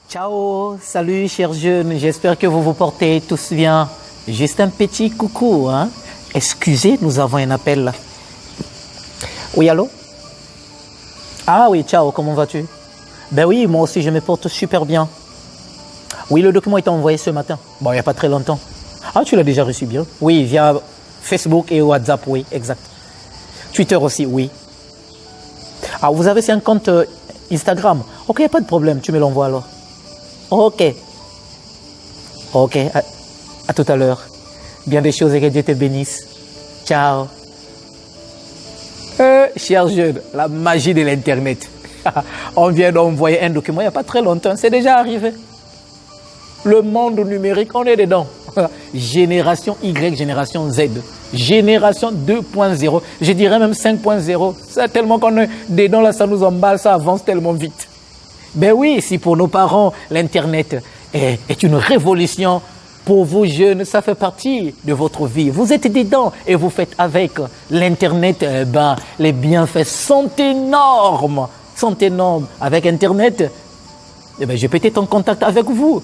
Ciao, salut chers jeunes, j'espère que vous vous portez tous bien. Juste un petit coucou, hein. Excusez, nous avons un appel là. Oui, allô? Ah oui, ciao, comment vas-tu? Ben oui, moi aussi je me porte super bien. Oui, le document a été envoyé ce matin. Bon, il n'y a pas très longtemps. Ah, tu l'as déjà reçu bien? Oui, via Facebook et WhatsApp, oui, exact. Twitter aussi, oui. Ah, vous avez aussi un compte Instagram? Ok, il n'y a pas de problème, tu me l'envoies alors. Ok. Ok, à tout à l'heure. Bien des choses et que Dieu te bénisse. Ciao. Chers jeunes, la magie de l'Internet. On vient d'envoyer un document il n'y a pas très longtemps, c'est déjà arrivé. Le monde numérique, on est dedans. Génération Y, génération Z. Génération 2.0, je dirais même 5.0. C'est tellement qu'on est dedans, là, ça nous emballe, ça avance tellement vite. Ben oui, si pour nos parents, l'Internet est une révolution, pour vous jeunes, ça fait partie de votre vie. Vous êtes dedans et vous faites avec. L'Internet, les bienfaits sont énormes. Sont énormes. Avec Internet, je peux être en contact avec vous.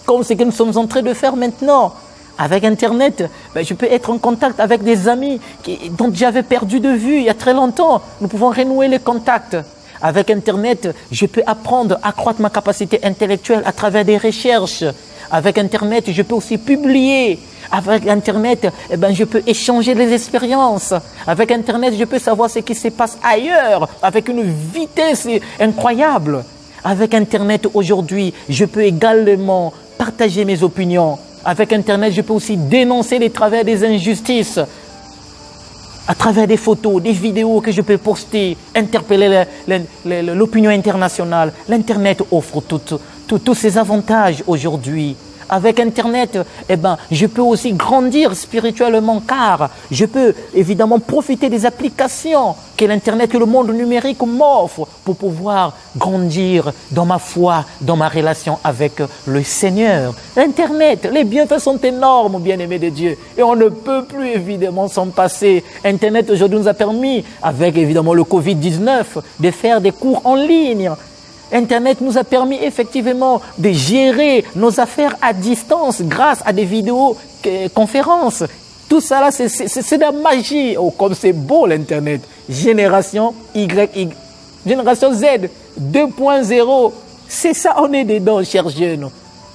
Comme ce que nous sommes en train de faire maintenant. Avec Internet, je peux être en contact avec des amis dont j'avais perdu de vue il y a très longtemps. Nous pouvons renouer les contacts. Avec Internet, je peux apprendre, accroître ma capacité intellectuelle à travers des recherches. Avec Internet, je peux aussi publier. Avec Internet, je peux échanger les expériences. Avec Internet, je peux savoir ce qui se passe ailleurs avec une vitesse incroyable. Avec Internet, aujourd'hui, je peux également partager mes opinions. Avec Internet, je peux aussi dénoncer les travers des injustices. À travers des photos, des vidéos que je peux poster, interpeller l'opinion internationale. L'Internet offre tous ces avantages aujourd'hui. Avec Internet, je peux aussi grandir spirituellement car je peux évidemment profiter des applications que l'Internet et le monde numérique m'offrent pour pouvoir grandir dans ma foi, dans ma relation avec le Seigneur. L'Internet, les bienfaits sont énormes, bien-aimés de Dieu, et on ne peut plus évidemment s'en passer. Internet aujourd'hui nous a permis, avec évidemment le Covid-19, de faire des cours en ligne. Internet nous a permis effectivement de gérer nos affaires à distance grâce à des vidéoconférences. Tout ça là, c'est de la magie. Oh, comme c'est beau l'Internet. Génération Y, génération Z 2.0. C'est ça, on est dedans, chers jeunes.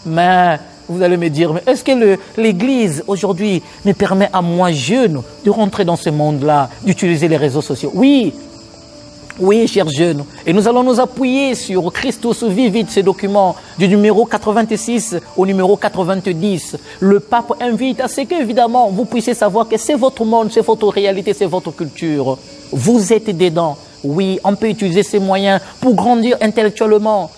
Mais vous allez me dire, mais est-ce que l'Église aujourd'hui me permet à moi, jeune, de rentrer dans ce monde-là, d'utiliser les réseaux sociaux? Oui. Oui, chers jeunes, et nous allons nous appuyer sur Christus Vivit, ce document, du numéro 86 au numéro 90. Le pape invite à ce que, évidemment, vous puissiez savoir que c'est votre monde, c'est votre réalité, c'est votre culture. Vous êtes dedans. Oui, on peut utiliser ces moyens pour grandir intellectuellement.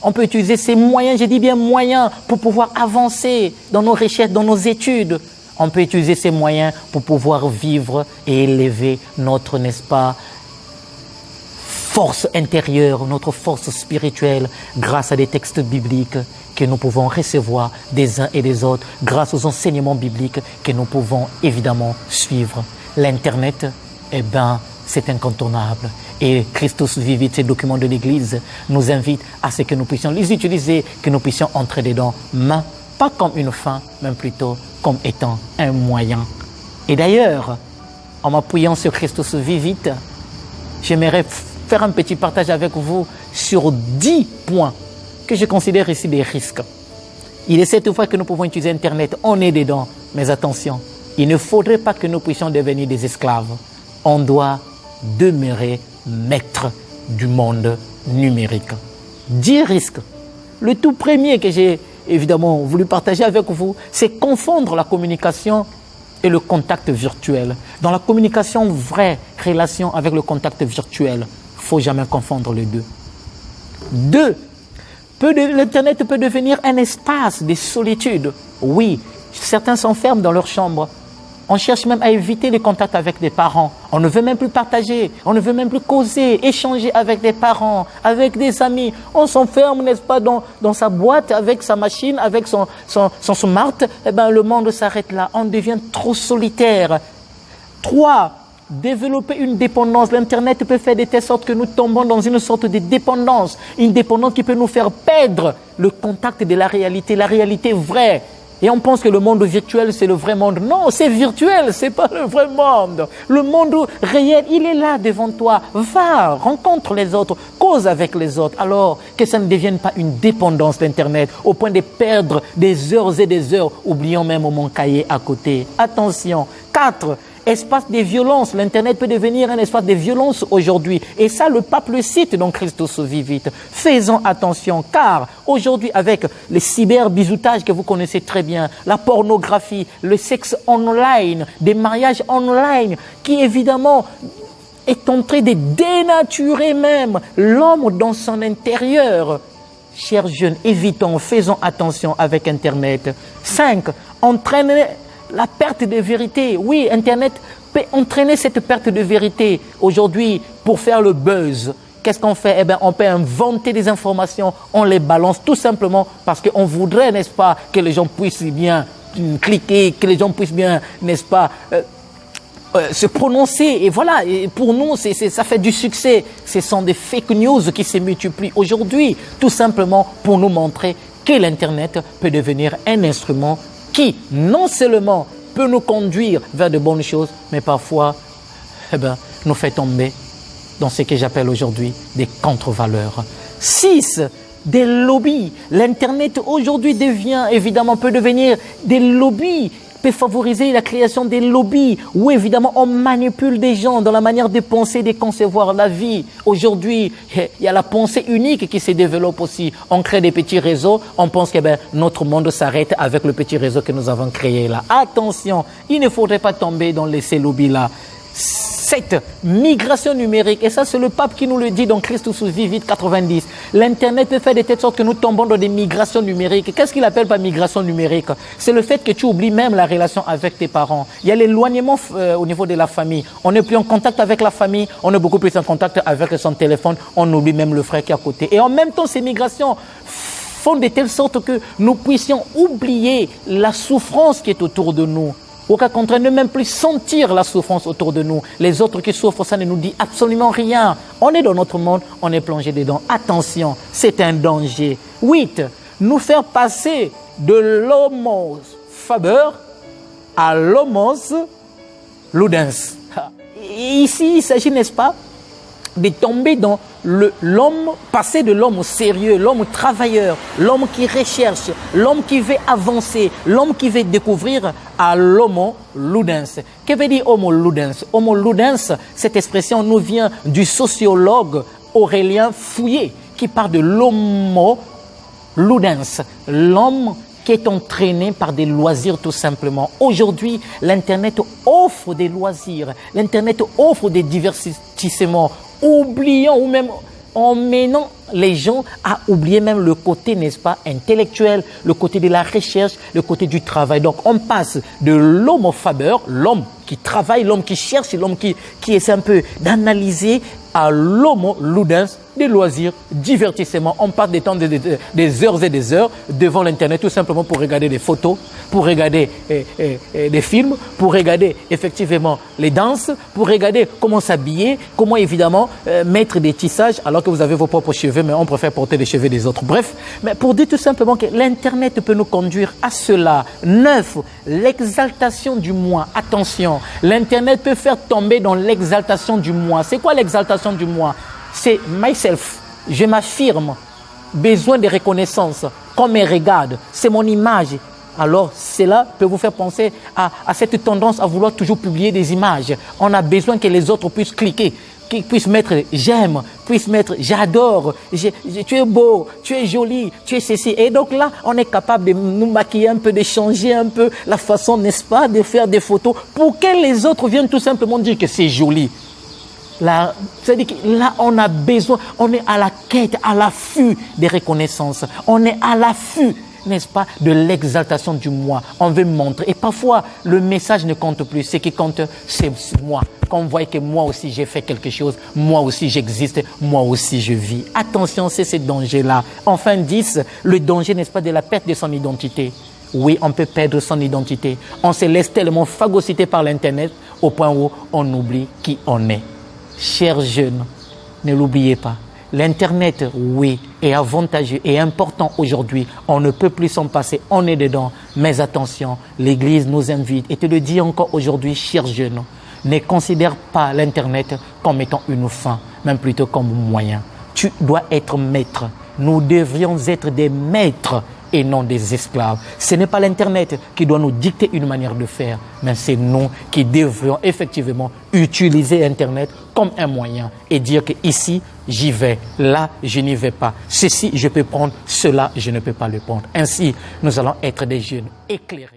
On peut utiliser ces moyens, je dis bien moyens, pour pouvoir avancer dans nos recherches, dans nos études. On peut utiliser ces moyens pour pouvoir vivre et élever notre, n'est-ce pas, force intérieure, notre force spirituelle, grâce à des textes bibliques que nous pouvons recevoir des uns et des autres, grâce aux enseignements bibliques que nous pouvons évidemment suivre. L'Internet, c'est incontournable. Et Christus Vivit, ces documents de l'Église, nous invite à ce que nous puissions les utiliser, que nous puissions entrer dedans, mais pas comme une fin, mais plutôt comme étant un moyen. Et d'ailleurs, en m'appuyant sur Christus Vivit, j'aimerais faire un petit partage avec vous sur 10 points que je considère ici des risques. Il est cette fois que nous pouvons utiliser Internet, on est dedans, mais attention, il ne faudrait pas que nous puissions devenir des esclaves. On doit demeurer maître du monde numérique. 10 risques. Le tout premier que j'ai évidemment voulu partager avec vous, c'est confondre la communication et le contact virtuel. Dans la communication, vraie relation avec le contact virtuel, il ne faut jamais confondre les deux. 2. L'Internet peut devenir un espace de solitude. Oui, certains s'enferment dans leur chambre. On cherche même à éviter les contacts avec des parents. On ne veut même plus partager, on ne veut même plus causer, échanger avec des parents, avec des amis. On s'enferme, n'est-ce pas, dans sa boîte, avec sa machine, avec son smart. Le monde s'arrête là. On devient trop solitaire. 3. développer une dépendance. L'Internet peut faire de telle sorte que nous tombons dans une sorte de dépendance. Une dépendance qui peut nous faire perdre le contact de la réalité vraie. Et on pense que le monde virtuel, c'est le vrai monde. Non, c'est virtuel, c'est pas le vrai monde. Le monde réel, il est là devant toi. Va, rencontre les autres, cause avec les autres. Alors que ça ne devienne pas une dépendance d'Internet au point de perdre des heures et des heures, oubliant même mon cahier à côté. Attention. 4. Espace de violence. L'Internet peut devenir un espace de violence aujourd'hui. Et ça, le pape le cite dans Christus Vivit. Faisons attention, car aujourd'hui, avec les cyberbizoutages que vous connaissez très bien, la pornographie, le sexe online, des mariages online, qui évidemment est en train de dénaturer même l'homme dans son intérieur. Chers jeunes, évitons, faisons attention avec Internet. 5. Entraîner la perte de vérité. Oui, Internet peut entraîner cette perte de vérité. Aujourd'hui, pour faire le buzz, qu'est-ce qu'on fait? Eh bien, on peut inventer des informations, on les balance tout simplement parce qu'on voudrait, n'est-ce pas, que les gens puissent bien cliquer, que les gens puissent bien, n'est-ce pas, se prononcer. Et voilà, et pour nous, ça fait du succès. Ce sont des fake news qui se multiplient aujourd'hui, tout simplement pour nous montrer que l'Internet peut devenir un instrument qui, non seulement peut nous conduire vers de bonnes choses, mais parfois nous fait tomber dans ce que j'appelle aujourd'hui des contre-valeurs. 6. Des lobbies. L'Internet aujourd'hui peut devenir des lobbies, peut favoriser la création des lobbies où évidemment on manipule des gens dans la manière de penser, de concevoir la vie. Aujourd'hui, il y a la pensée unique qui se développe aussi. On crée des petits réseaux, on pense que notre monde s'arrête avec le petit réseau que nous avons créé là. Attention, il ne faudrait pas tomber dans ces lobbies-là. 7. Migration numérique. Et ça, c'est le pape qui nous le dit dans Christus Vivit 90. L'Internet peut faire de telle sorte que nous tombons dans des migrations numériques. Qu'est-ce qu'il appelle par migration numérique? C'est le fait que tu oublies même la relation avec tes parents. Il y a l'éloignement au niveau de la famille. On n'est plus en contact avec la famille, on est beaucoup plus en contact avec son téléphone. On oublie même le frère qui est à côté. Et en même temps, ces migrations font de telle sorte que nous puissions oublier la souffrance qui est autour de nous. Au cas contraire, ne même plus sentir la souffrance autour de nous. Les autres qui souffrent, ça ne nous dit absolument rien. On est dans notre monde, on est plongé dedans. Attention, c'est un danger. 8. Nous faire passer de l'homos faber à l'homos ludens. Et ici, il s'agit, n'est-ce pas, de tomber dans l'homme, passer de l'homme sérieux, l'homme travailleur, l'homme qui recherche, l'homme qui veut avancer, l'homme qui veut découvrir, à l'homo ludens. Que veut dire homo ludens? Homo ludens, cette expression nous vient du sociologue Aurélien Fouillé qui parle de l'homo ludens, l'homme qui est entraîné par des loisirs tout simplement. Aujourd'hui, l'Internet offre des loisirs, l'Internet offre des divertissements, oubliant ou même emmenant les gens à oublier même le côté, n'est-ce pas, intellectuel, le côté de la recherche, le côté du travail. Donc, on passe de l'homme faber, l'homme qui travaille, l'homme qui cherche, l'homme qui essaie un peu d'analyser, à l'homo ludens, des loisirs, divertissement. On passe des temps, des heures et des heures devant l'Internet tout simplement pour regarder des photos, pour regarder des films, pour regarder effectivement les danses, pour regarder comment s'habiller, comment évidemment mettre des tissages alors que vous avez vos propres cheveux, mais on préfère porter les cheveux des autres. Bref, mais pour dire tout simplement que l'Internet peut nous conduire à cela. 9. L'exaltation du moi. Attention, l'Internet peut faire tomber dans l'exaltation du moi. C'est quoi l'exaltation du moi? C'est myself, je m'affirme, besoin de reconnaissance, qu'on me regarde, c'est mon image. Alors cela peut vous faire penser à cette tendance à vouloir toujours publier des images. On a besoin que les autres puissent cliquer, qu'ils puissent mettre j'aime, puissent mettre j'adore, tu es beau, tu es joli, tu es ceci. Et donc là, on est capable de nous maquiller un peu, de changer un peu la façon, n'est-ce pas, de faire des photos pour que les autres viennent tout simplement dire que c'est joli. Là, c'est-à-dire que là, on a besoin, on est à la quête, à l'affût des reconnaissances. On est à l'affût, n'est-ce pas, de l'exaltation du moi. On veut montrer. Et parfois, le message ne compte plus. Ce qui compte, c'est moi. Qu'on voit que moi aussi, j'ai fait quelque chose. Moi aussi, j'existe. Moi aussi, je vis. Attention, c'est ce danger-là. Enfin, 10, le danger, n'est-ce pas, de la perte de son identité. Oui, on peut perdre son identité. On se laisse tellement phagocyter par l'Internet au point où on oublie qui on est. Chers jeunes, ne l'oubliez pas. L'Internet, oui, est avantageux et important aujourd'hui. On ne peut plus s'en passer, on est dedans. Mais attention, l'Église nous invite, et te le dit encore aujourd'hui, chers jeunes, ne considère pas l'Internet comme étant une fin, mais plutôt comme un moyen. Tu dois être maître. Nous devrions être des maîtres et non des esclaves. Ce n'est pas l'Internet qui doit nous dicter une manière de faire, mais c'est nous qui devrions effectivement utiliser Internet comme un moyen et dire que ici, j'y vais, là, je n'y vais pas. Ceci, je peux prendre, cela, je ne peux pas le prendre. Ainsi, nous allons être des jeunes éclairés.